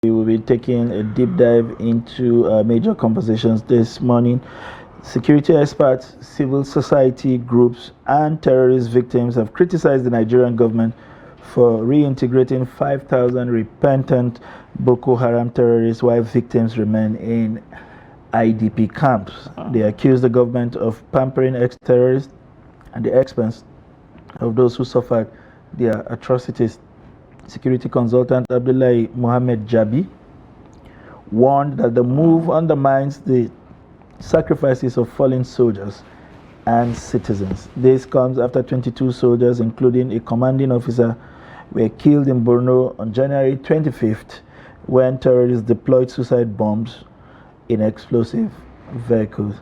We will be taking a deep dive into major conversations this morning. Security experts, civil society groups, and terrorist victims have criticized the Nigerian government for reintegrating 5,000 repentant Boko Haram terrorists while victims remain in IDP camps. They accuse the government of pampering ex-terrorists at the expense of those who suffered their atrocities. Security consultant Abdullahi Mohammed Jabi warned that the move undermines the sacrifices of fallen soldiers and citizens. This comes after 22 soldiers, including a commanding officer, were killed in Borno on January 25th when terrorists deployed suicide bombs in explosive vehicles.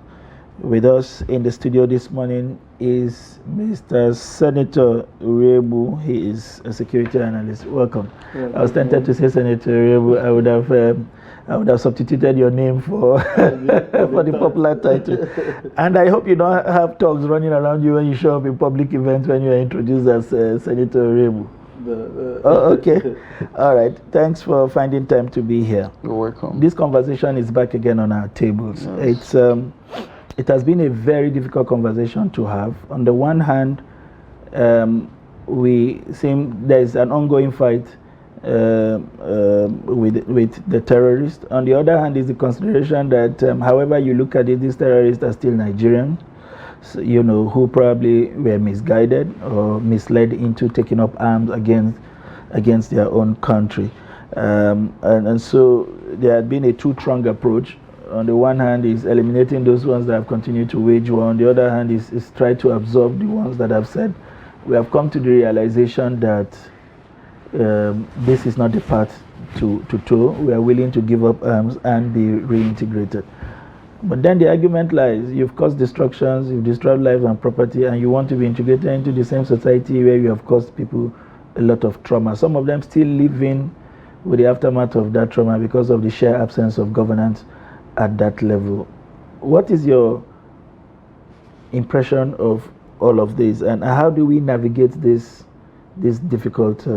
With us in the studio this morning is Mr. Senator Iroegbu. He is a security analyst. Welcome. I was tempted to say Senator Iroegbu. I would have substituted your name for for the popular title. And I hope you don't have dogs running around you when you show up in public events when you are introduced as Senator Iroegbu. Oh, okay. All right. Thanks for finding time to be here. You're welcome. This conversation is back again on our tables. Yes. It has been a very difficult conversation to have. On the one hand, we seem there's an ongoing fight with the terrorists. On the other hand, is the consideration that however you look at it, these terrorists are still Nigerian, so, who probably were misguided or misled into taking up arms against their own country. And so there had been a two-pronged approach. On the one hand is eliminating those ones that have continued to wage war. On the other hand is try to absorb the ones that have said, we have come to the realization that this is not the path to tow. We are willing to give up arms and be reintegrated. But then the argument lies, you've caused destructions, you've destroyed lives and property, and you want to be integrated into the same society where you have caused people a lot of trauma. Some of them still living with the aftermath of that trauma because of the sheer absence of governance at that level. What is your impression of all of this, and how do we navigate this difficult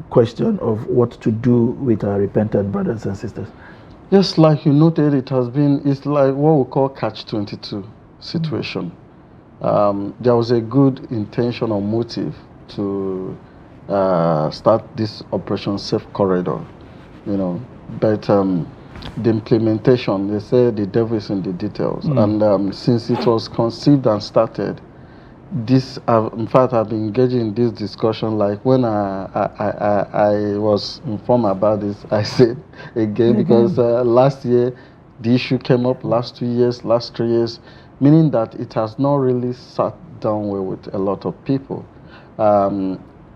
question of what to do with our repentant brothers and sisters? Yes, like you noted, it's like what we call catch-22 situation. There was a good intention or motive to start this Operation Safe Corridor, but the implementation, they say the devil is in the details. And since it was conceived and started, in fact, I've been engaging in this discussion. Like when I was informed about this, I said again, because last year the issue came up, last 2 years, last 3 years, meaning that it has not really sat down well with a lot of people,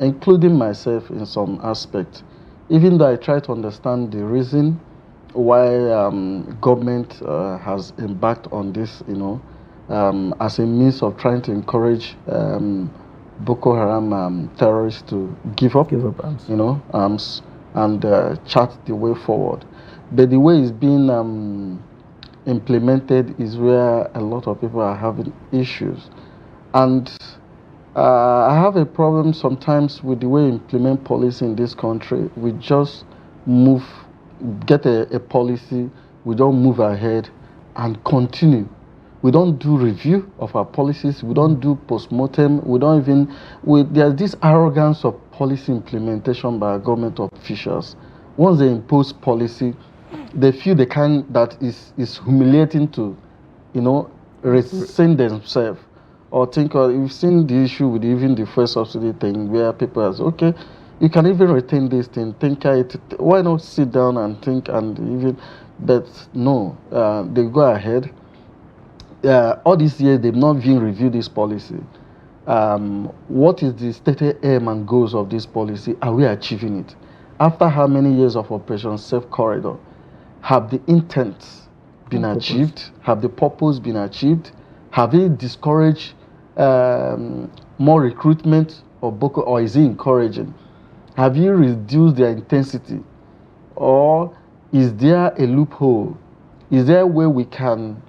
including myself in some aspect. Even though I try to understand the reason why government has embarked on this, as a means of trying to encourage Boko Haram terrorists to give up arms, arms and chart the way forward. But the way it's being implemented is where a lot of people are having issues. And I have a problem sometimes with the way we implement policy in this country. We just get a policy, we don't move ahead and continue. We don't do review of our policies, we don't do post-mortem, there's this arrogance of policy implementation by government officials. Once they impose policy, they feel that is humiliating to, rescind themselves. Or think, you've seen the issue with even the first subsidy thing where people are, okay, you can even retain this thing, why not sit down and think but no, they go ahead. All these years, they've not even reviewed this policy. What is the stated aim and goals of this policy? Are we achieving it? After how many years of Operation Safe Corridor, have the intents been achieved? Have the purpose been achieved? Have it discouraged more recruitment of Boko, or is it encouraging? Have you reduced their intensity? Or is there a loophole? Is there a way we can,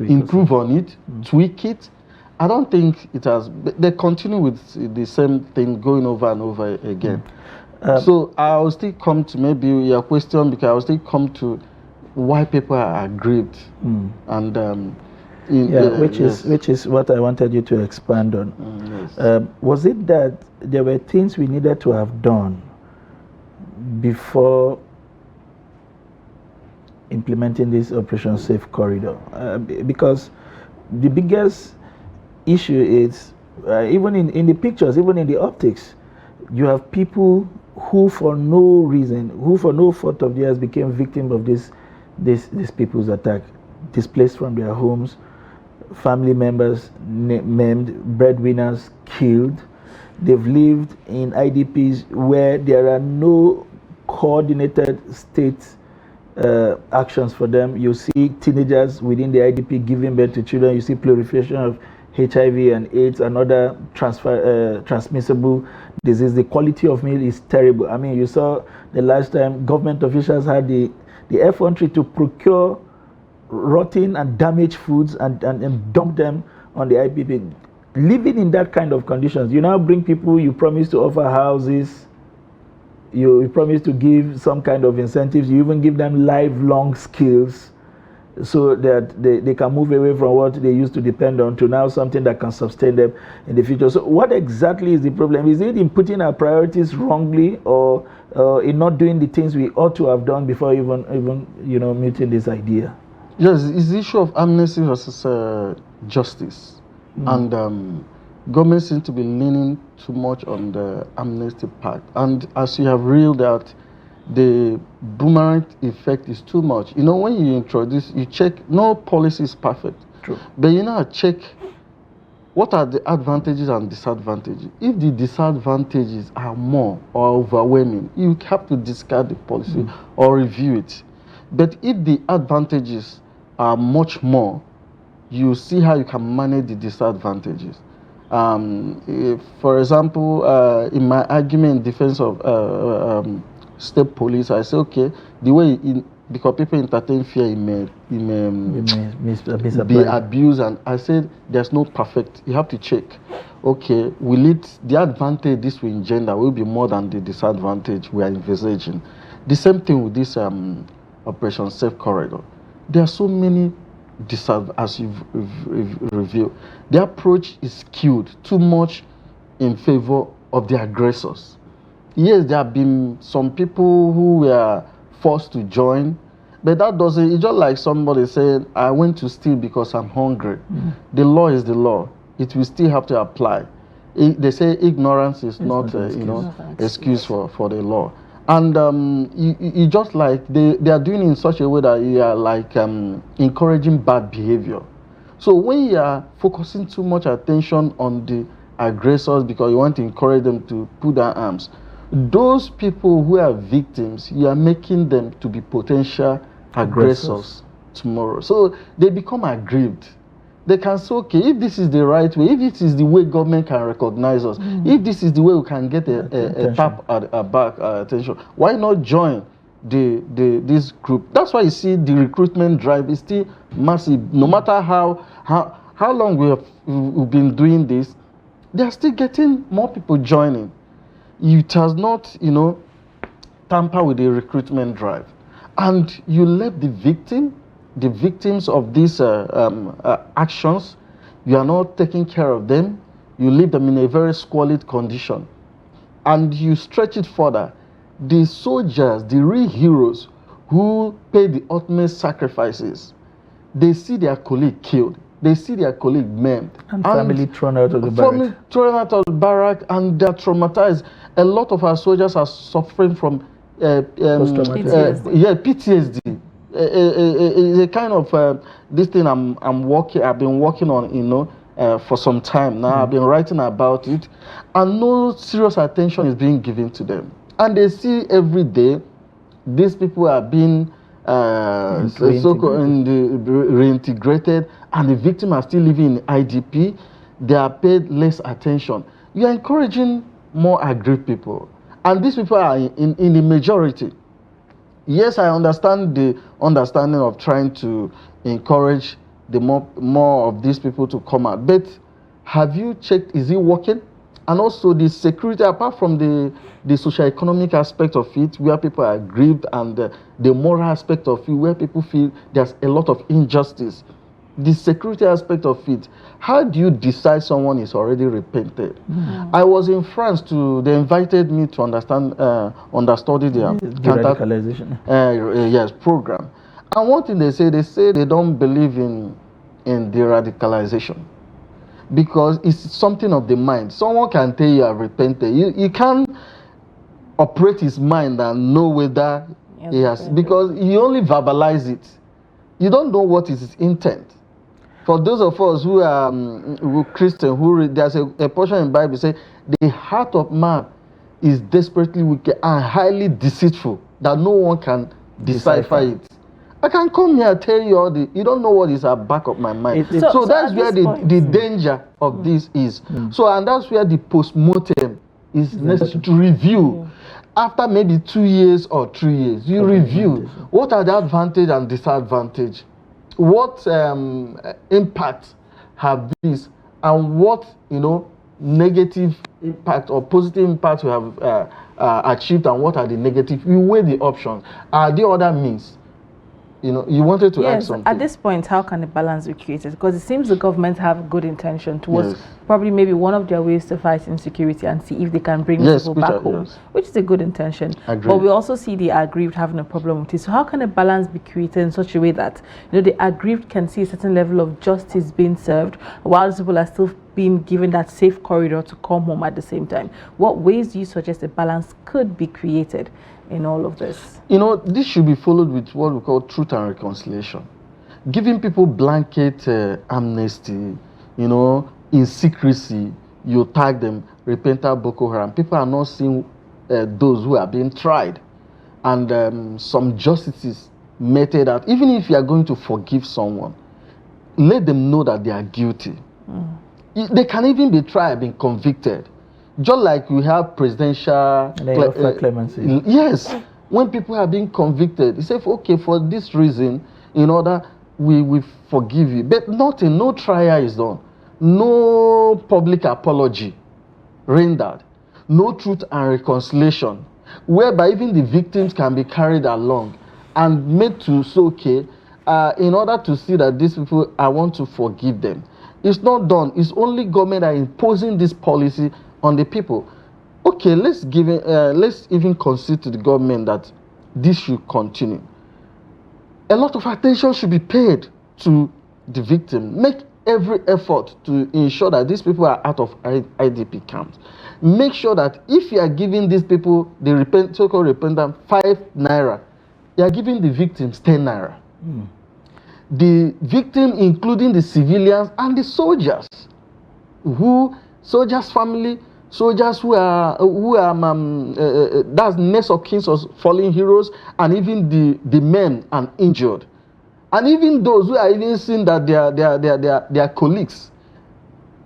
improve on it, tweak it, I don't think it has. They continue with the same thing going over and over again. So I will still come to maybe your question, because I will still come to why people are aggrieved, and which is what I wanted you to expand on. Yes. Was it that there were things we needed to have done before implementing this Operation Safe Corridor? Because the biggest issue is, even in the pictures, even in the optics, you have people who for no reason, who for no fault of theirs became victims of this people's attack, displaced from their homes, family members maimed, breadwinners killed. They've lived in IDPs where there are no coordinated state actions for them. You see teenagers within the IDP giving birth to children. You see proliferation of HIV and AIDS and other transmissible disease. The quality of meal is terrible. I mean, you saw the last time government officials had the effrontery to procure rotten and damaged foods and dump them on the IDP. Living in that kind of conditions, you now bring people, you promise to offer houses, you promise to give some kind of incentives, you even give them lifelong skills so that they can move away from what they used to depend on to now something that can sustain them in the future. So what exactly is the problem? Is it in putting our priorities wrongly, or in not doing the things we ought to have done before even meeting this idea? Yes, it's the issue of amnesty versus justice. And government seems to be leaning too much on the amnesty part. And as you have reeled out, the boomerang effect is too much. You know, when you introduce, you check, no policy is perfect. True. But you know, check what are the advantages and disadvantages. If the disadvantages are more or overwhelming, you have to discard the policy or review it. But if the advantages are much more, you see how you can manage the disadvantages. For example, in my argument in defense of state police, I say, okay, the way because people entertain fear, it may be abused, and I said there's no perfect. You have to check. Okay, the advantage this will engender will be more than the disadvantage we are envisaging. The same thing with this Operation Safe Corridor. There are so many as you've revealed. The approach is skewed too much in favor of the aggressors. Yes, there have been some people who were forced to join, but that doesn't, it's just like somebody saying, I went to steal because I'm hungry. The law is the law. It will still have to apply. They say ignorance is not excuse for the law. And you just like, they are doing it in such a way that you are like encouraging bad behavior. So when you are focusing too much attention on the aggressors because you want to encourage them to put their arms, those people who are victims, you are making them to be potential aggressors tomorrow. So they become aggrieved. They can say, okay, if this is the right way, if this is the way government can recognize us, if this is the way we can get a tap at our back attention, why not join this group? That's why you see the recruitment drive is still massive. No matter how long we've been doing this, they are still getting more people joining. It has not, tamper with the recruitment drive. And you let the victims of these actions, you are not taking care of them. You leave them in a very squalid condition. And you stretch it further. The soldiers, the real heroes who pay the ultimate sacrifices, they see their colleague killed. They see their colleague maimed. And family thrown out of the barrack. Family thrown out of the barrack, and they're traumatized. A lot of our soldiers are suffering from PTSD. A kind of this thing I've been working on, for some time now. I've been writing about it, and no serious attention is being given to them. And they see every day these people are being reintegrated, and the victims are still living in IDP. They are paid less attention. You are encouraging more aggrieved people, and these people are in the majority. Yes, I understand the understanding of trying to encourage the more of these people to come out, but Have you checked, is it working? And also the security, apart from the socio-economic aspect of it, where people are aggrieved, and the moral aspect of it, where people feel there's a lot of injustice. The security aspect of it, how do you decide someone is already repented? I was in France they invited me to understudy the radicalization. Yes, program. And one thing they say they don't believe in de-radicalization, because it's something of the mind. Someone can tell you have repented. You can't operate his mind and know whether he has, because he only verbalize it. You don't know what is his intent. For those of us who are Christian, there's a portion in the Bible say the heart of man is desperately wicked and highly deceitful, that no one can decipher it. I can come here and tell you you don't know what is at the back of my mind. So that's where the danger of this is. So, and that's where the post-mortem is necessary to review. After maybe 2 years or 3 years, you review what are the advantage and disadvantage. What impact have these, and what negative impact or positive impact we have achieved, and what are the negative? You weigh the options. Are there other means? You wanted to add something. At this point, how can a balance be created? Because it seems the government have good intention towards probably maybe one of their ways to fight insecurity and see if they can bring people back home, which is a good intention. But we also see the aggrieved having a problem with it. So how can a balance be created in such a way that the aggrieved can see a certain level of justice being served, while people are still being given that safe corridor to come home at the same time? What ways do you suggest a balance could be created in all of this? This should be followed with what we call truth and reconciliation. Giving people blanket amnesty, in secrecy, you tag them, repentant Boko Haram. People are not seeing those who are being tried. And some justices meted out. Even if you are going to forgive someone, let them know that they are guilty. They can even be tried, being convicted. Just like we have presidential clemency. Yes, when people are being convicted, you say, okay, for this reason, in order we forgive you. But no trial is done. No public apology rendered. No truth and reconciliation, whereby even the victims can be carried along and made to say, okay, in order to see that these people, I want to forgive them. It's not done. It's only government that is imposing this policy on the people. Okay, let's even concede to the government that this should continue. A lot of attention should be paid to the victim. Make every effort to ensure that these people are out of IDP camps. Make sure that if you are giving these people the so-called repentant 5 naira, you are giving the victims 10 naira. The victim, including the civilians and the soldiers, soldiers' family, soldiers who are that's next of kin of fallen heroes, and even the men and injured, and even those who are even seeing that their colleagues,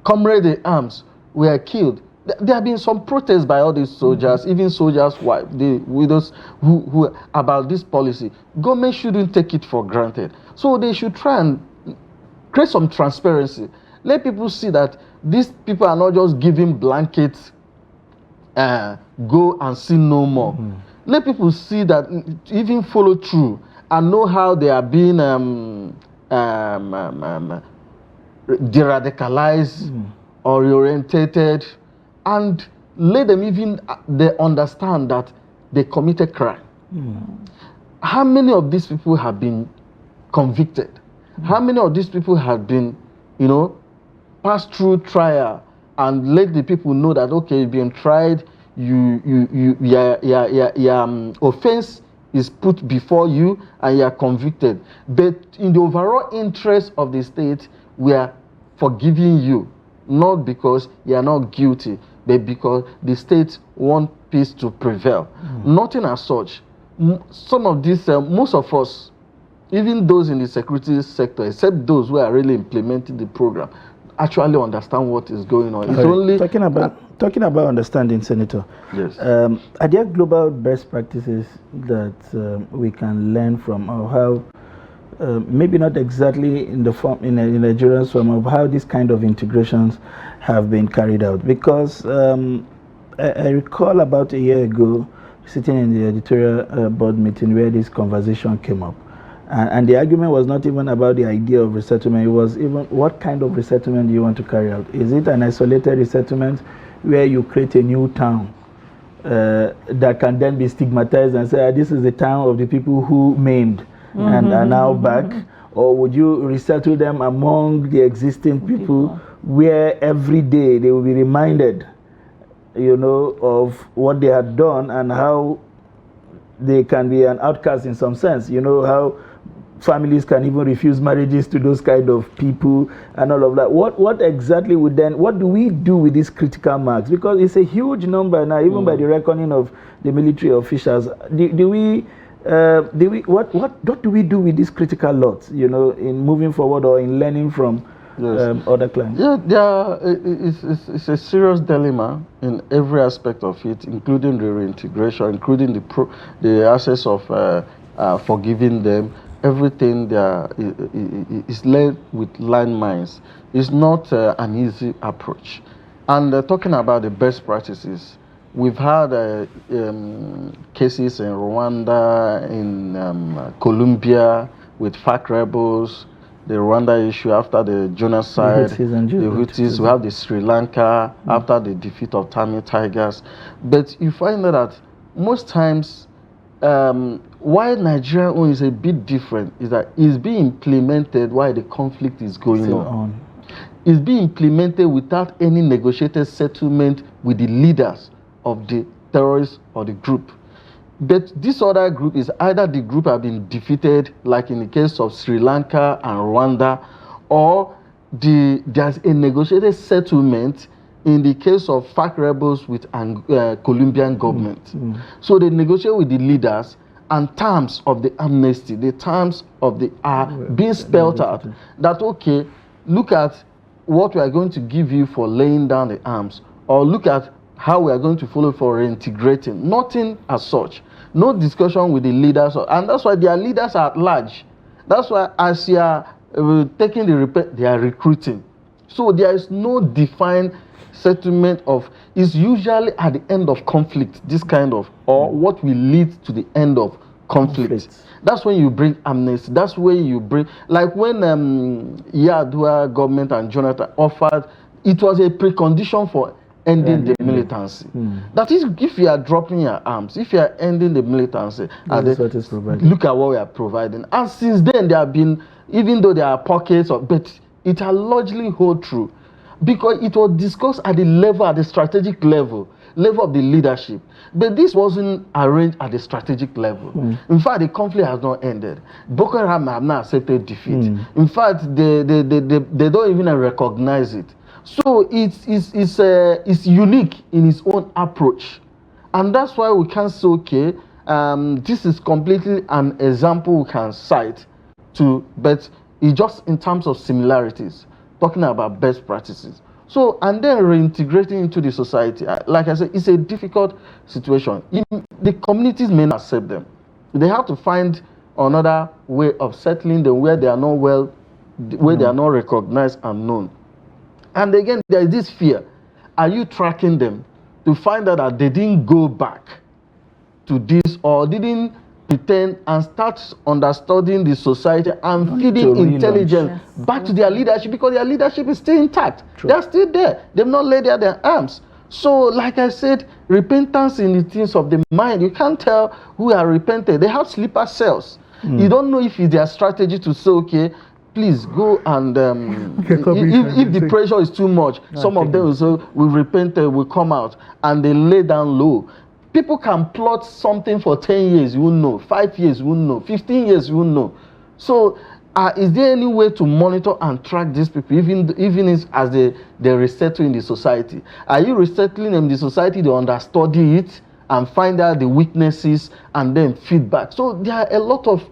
comrades in arms, were killed. There have been some protests by all these soldiers, even soldiers' wives, the widows, who about this policy. Government shouldn't take it for granted. So they should try and create some transparency. Let people see that these people are not just giving blankets, go and see no more. Let people see that, even follow through and know how they are being de-radicalized, orientated, and let them even they understand that they committed crime. How many of these people have been convicted? How many of these people have been, passed through trial and let the people know that, okay, you've been tried, your offense is put before you and you are convicted. But in the overall interest of the state, we are forgiving you, not because you are not guilty, but because the state wants peace to prevail. Nothing as such. Some of these, most of us, even those in the security sector, except those who are really implementing the program, actually understand what is going on. It's only talking about understanding, Senator. Yes. Are there global best practices that we can learn from, or how maybe not exactly in the form in Nigeria's form of how these kind of integrations have been carried out. Because I recall about a year ago sitting in the editorial board meeting where this conversation came up. And the argument was not even about the idea of resettlement. It was even what kind of resettlement do you want to carry out? Is it an isolated resettlement where you create a new town that can then be stigmatized and say, this is the town of the people who maimed and are now back? Or would you resettle them among the existing people where every day they will be reminded, you know, of what they had done and how they can be an outcast in some sense, you know, how families can even refuse marriages to those kind of people and all of that. What exactly would then, what do we do with these critical marks? Because it's a huge number now, even by the reckoning of the military officials. What do we do with these critical lots, you know, in moving forward or in learning from other clients? Yeah, it's a serious dilemma in every aspect of it, including the reintegration, including the access of forgiving them. Everything there is led with landmines. It's not an easy approach. And talking about the best practices, we've had cases in Rwanda, in Colombia with FARC rebels, the Rwanda issue after the genocide, the Hutus, we have the Sri Lanka after the defeat of Tamil Tigers. But you find that most times, why Nigeria is a bit different is that it's being implemented while the conflict is going on. It's being implemented without any negotiated settlement with the leaders of the terrorists or the group. But this other group is either the group have been defeated, like in the case of Sri Lanka and Rwanda, or there's a negotiated settlement in the case of FARC rebels with Colombian government. So they negotiate with the leaders, and terms of the amnesty, the terms of the are being spelled out. That, okay, look at what we are going to give you for laying down the arms, or look at how we are going to follow for reintegrating. Nothing as such. No discussion with the leaders, and that's why their leaders are at large. That's why as you are taking the they are recruiting. So there is no defined settlement of, is usually at the end of conflict, this kind of, or what will lead to the end of conflict. That's when you bring amnesty. That's when you bring, like when Yar'Adua government and Jonathan offered, it was a precondition for ending the militancy. That is, if you are dropping your arms, if you are ending the militancy, look at what we are providing. And since then, there have been, even though there are pockets of, but it has largely hold true. Because it was discussed at the level, at the strategic level of the leadership. But this wasn't arranged at the strategic level. In fact, the conflict has not ended. Boko Haram have not accepted defeat. In fact, they don't even recognize it. So it's unique in its own approach. And that's why we can say, okay, this is completely an example we can cite to, but it's just in terms of similarities, talking about best practices. So, and then reintegrating into the society. Like I said, it's a difficult situation. The communities may not accept them. They have to find another way of settling them where they are not where they are not recognized and known. And again, there is this fear. Are you tracking them to find out that they didn't go back to this or didn't pretend and start understanding the society and feeding intelligence back to their leadership, because their leadership is still intact. They are still there. They've not laid down their arms. So, like I said, repentance in the things of the mind. You can't tell who are repented. They have sleeper cells. You don't know if it's their strategy to say, okay, please go and if the pressure is too much, some of them will say, we repented, we come out, and they lay down low. People can plot something for 10 years, you won't know. 5 years, you won't know. 15 years, you won't know. So, is there any way to monitor and track these people, even as they resettle in the society? Are you resettling them in the society, they understudy it and find out the weaknesses and then feedback? So, there are a lot of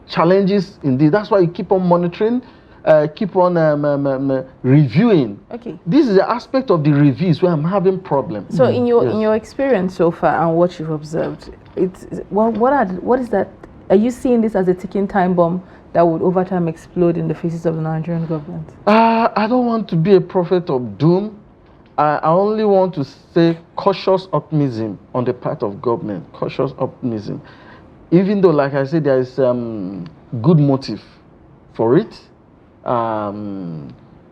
challenges indeed. That's why you keep on monitoring, keep on reviewing. Okay. This is the aspect of the reviews where I'm having problems. So in your experience so far and what you've observed, what is that Are you seeing this as a ticking time bomb that would over time explode in the faces of the Nigerian government? I don't want to be a prophet of doom. I only want to say cautious optimism on the part of government. Cautious optimism. Even though, like I said, there is good motive for it.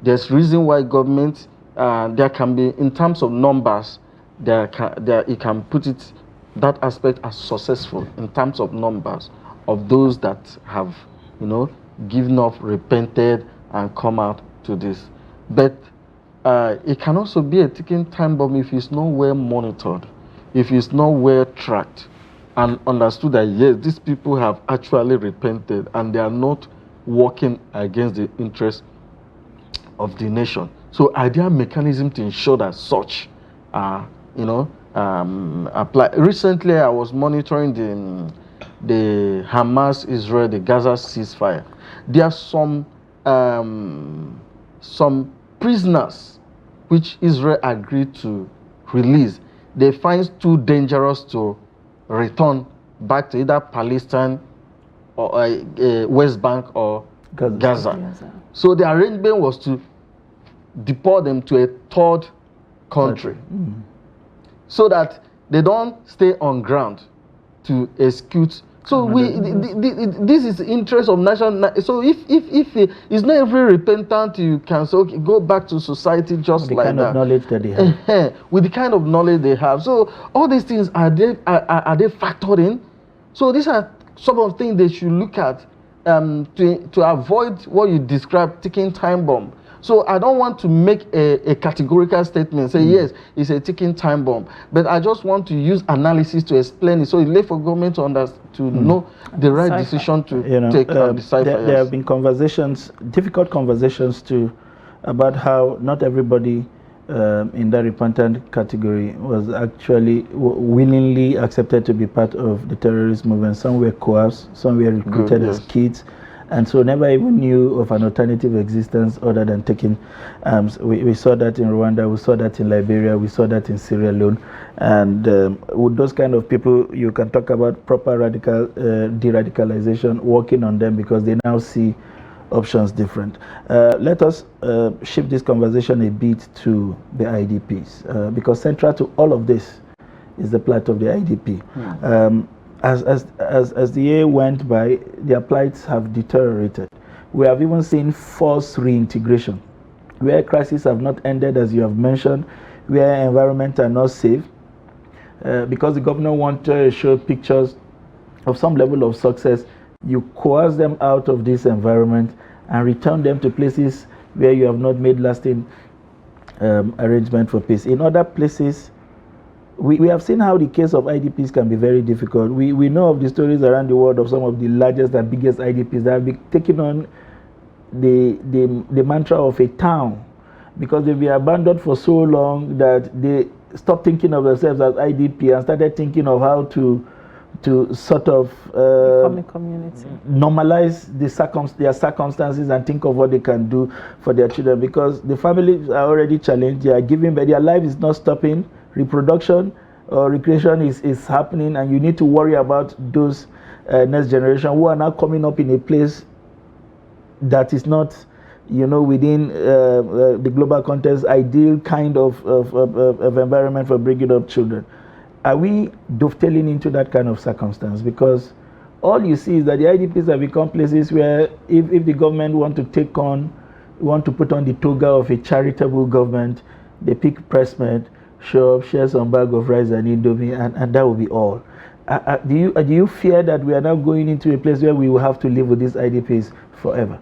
There's reason why government, there can be, in terms of numbers, it can put it, that aspect as successful in terms of numbers of those that have, given up, repented, and come out to this. But it can also be a ticking time bomb if it's not well monitored, if it's not well tracked, and understood that, yes, these people have actually repented and they are not working against the interests of the nation. So are there mechanisms to ensure that such are, apply? Recently, I was monitoring the Hamas-Israel, the Gaza ceasefire. There are some prisoners which Israel agreed to release. They find too dangerous to return back to either Palestine or West Bank or Gaza. So the arrangement was to deport them to a third country, so that they don't stay on ground to execute. So this is the interest of national. So if it's not every repentant, you can say, okay, go back to society just like that. The kind of knowledge that they have. With the kind of knowledge they have. So all these things, are they factored in? So these are some of the things they should look at to avoid what you describe ticking time bomb. So I don't want to make a categorical statement, say yes, it's a ticking time bomb, but I just want to use analysis to explain it. So it's late for government to know the right decision to take and decipher. There have been conversations, difficult conversations too, about how not everybody in that repentant category was actually willingly accepted to be part of the terrorist movement. Some were coerced, some were recruited as kids, and so never even knew of an alternative existence other than taking arms. We saw that in Rwanda, we saw that in Liberia, we saw that in Sierra Leone. And with those kind of people, you can talk about proper radical de-radicalization, working on them because they now see options different. Let us shift this conversation a bit to the IDPs, because central to all of this is the plight of the IDP. As the year went by, their plights have deteriorated. We have even seen forced reintegration, where crises have not ended, as you have mentioned, where environments are not safe, because the governor wants to show pictures of some level of success. You coerce them out of this environment and return them to places where you have not made lasting arrangement for peace. In other places, we have seen how the case of IDPs can be very difficult. We know of the stories around the world of some of the largest and biggest IDPs that have been taking on the mantra of a town, because they've been abandoned for so long that they stopped thinking of themselves as IDP and started thinking of how to sort of normalize their circumstances and think of what they can do for their children, because the families are already challenged. They are giving, but their life is not stopping. Reproduction or recreation is happening, and you need to worry about those next generation who are now coming up in a place that is not, within the global context, ideal kind of environment for bringing up children. Are we dovetailing into that kind of circumstance? Because all you see is that the IDPs have become places where if the government want to put on the toga of a charitable government, they pick pressmen, show up, share some bag of rice and indomie, and that will be all. Do you fear that we are now going into a place where we will have to live with these IDPs forever?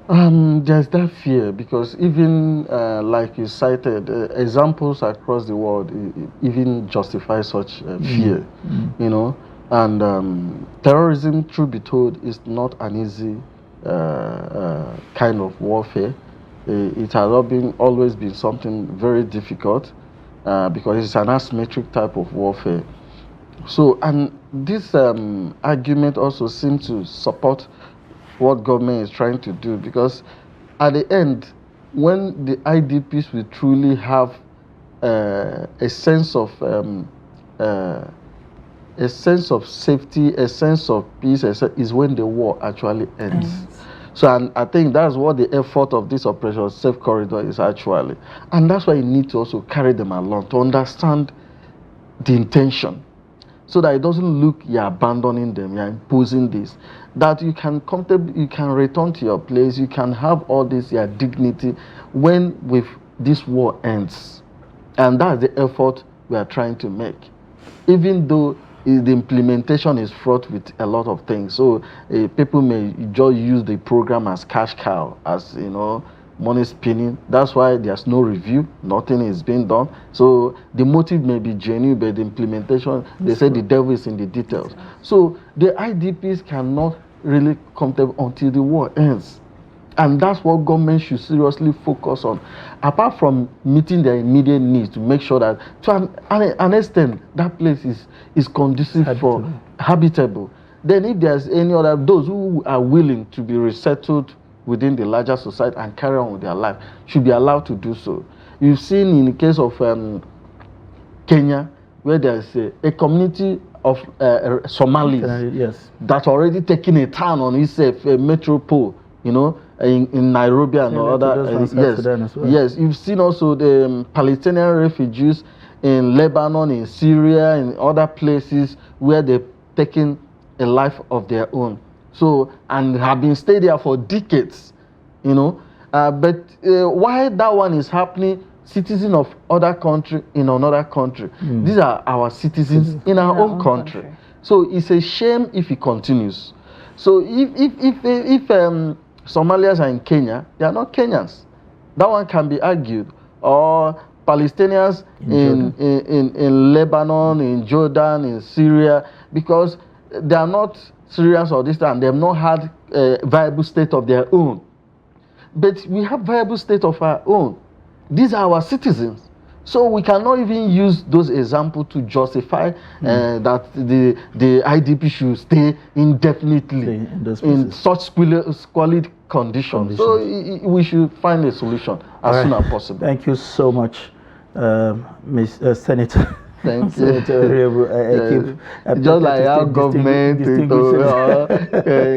There's that fear, because even like you cited, examples across the world even justify such fear, and terrorism, truth be told, is not an easy kind of warfare. It has always been something very difficult, because it's an asymmetric type of warfare. So, and this argument also seems to support what government is trying to do, because at the end, when the IDPs will truly have a sense of a sense of safety, a sense of peace, is when the war actually ends. So, and I think that's what the effort of this Operation Safe Corridor is actually. And that's why you need to also carry them along to understand the intention, so that it doesn't look you're abandoning them, you're imposing this. That you can comfortably, you can return to your place, you can have all this, your dignity, when with this war ends. And that's the effort we are trying to make. Even though the implementation is fraught with a lot of things. So people may just use the program as cash cow, as money spinning. That's why there's no review, nothing is being done. So the motive may be genuine, but the implementation, they say the devil is in the details. So the IDPs cannot really come until the war ends. And that's what government should seriously focus on. Apart from meeting their immediate needs, to make sure that to an extent that place is conducive for habitable. Then if there's any other, those who are willing to be resettled within the larger society and carry on with their life should be allowed to do so. You've seen in the case of Kenya, where there's a community of Somalis that's already taken a town on itself, a metropole, in Nairobi and other. Yes, you've seen also the Palestinian refugees in Lebanon, in Syria, in other places where they've taken a life of their own. So, and have been stayed there for decades, but why that one is happening, citizens of other country in another country. These are our citizens in our own country. So it's a shame if it continues. So if Somalians are in Kenya, they are not Kenyans. That one can be argued. Or Palestinians in Lebanon, in Jordan, in Syria, because they are not Syrians or this time, they have not had a viable state of their own. But we have viable state of our own. These are our citizens. So we cannot even use those examples to justify that the IDP should stay indefinitely in such squalid conditions. So we should find a solution as soon as possible. Thank you so much, Senator. Thank you. Just like our government,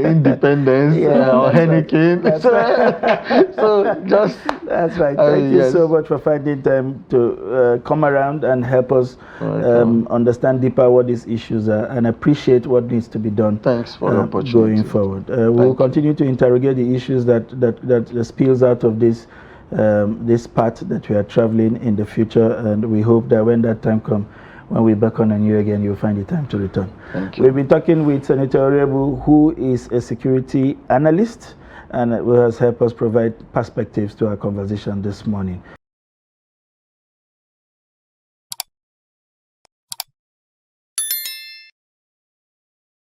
independence, or Henneken. That's right. Thank you so much for finding time to come around and help us understand deeper what these issues are, and appreciate what needs to be done. Thanks for the opportunity. Going forward. We'll continue to interrogate the issues that spills out of this path that we are traveling in the future, and we hope that when that time comes, when we beckon on you again, you'll find the time to return. Thank you. We've been talking with Senator Iroegbu, who is a security analyst and who has helped us provide perspectives to our conversation this morning.